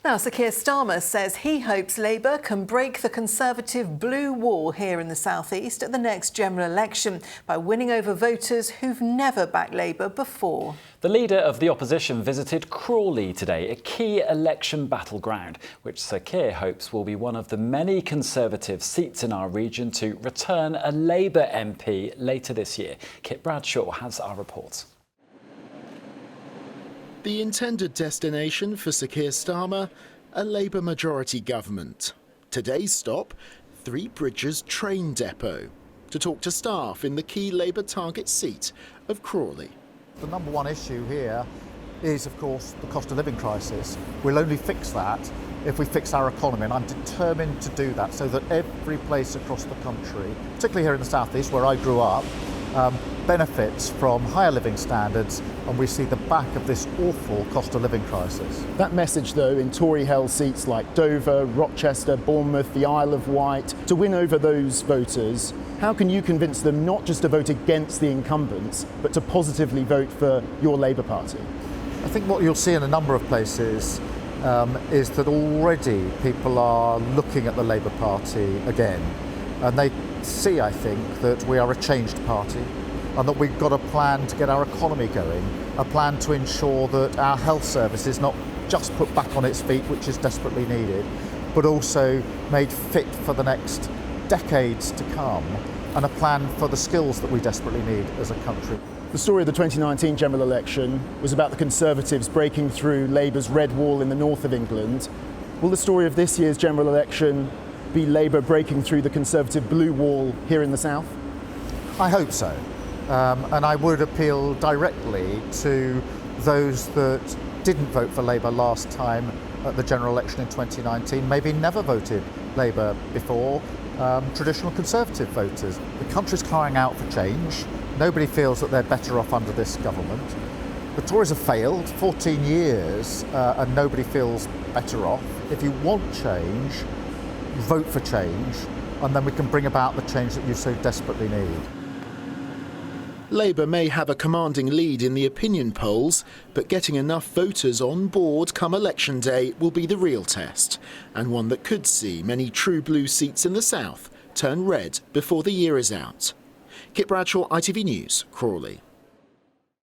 Now, Sir Keir Starmer says he hopes Labour can break the Conservative blue wall here in the South East at the next general election by winning over voters who've never backed Labour before. The leader of the opposition visited Crawley today, a key election battleground, which Sir Keir hopes will be one of the many Conservative seats in our region to return a Labour MP later this year. Bradshaw has our report. The intended destination for Sir Keir Starmer, a Labour majority government. Today's stop, Three Bridges train depot, to talk to staff in the key Labour target seat of Crawley. The number one issue here is, of course, the cost of living crisis. We'll only fix that if we fix our economy, and I'm determined to do that so that every place across the country, particularly here in the South East where I grew up, benefits from higher living standards, and we see the back of this awful cost of living crisis. That message, though, in Tory-held seats like Dover, Rochester, Bournemouth, the Isle of Wight, to win over those voters, how can you convince them not just to vote against the incumbents, but to positively vote for your Labour Party? I think what you'll see in a number of places is that already people are looking at the Labour Party again, and they see, I think, that we are a changed party and that we've got a plan to get our economy going, a plan to ensure that our health service is not just put back on its feet, which is desperately needed, but also made fit for the next decades to come, and a plan for the skills that we desperately need as a country. The story of the 2019 general election was about the Conservatives breaking through Labour's red wall in the north of England. Will the story of this year's general election be Labour breaking through the Conservative blue wall here in the south? I hope so. And I would appeal directly to those that didn't vote for Labour last time at the general election in 2019, maybe never voted Labour before, traditional Conservative voters. The country's crying out for change. Nobody feels that they're better off under this government. The Tories have failed 14 years and nobody feels better off. If you want change, vote for change, and then we can bring about the change that you so desperately need. Labour may have a commanding lead in the opinion polls, but getting enough voters on board come election day will be the real test, and one that could see many true blue seats in the south turn red before the year is out. Bradshaw, ITV News, Crawley.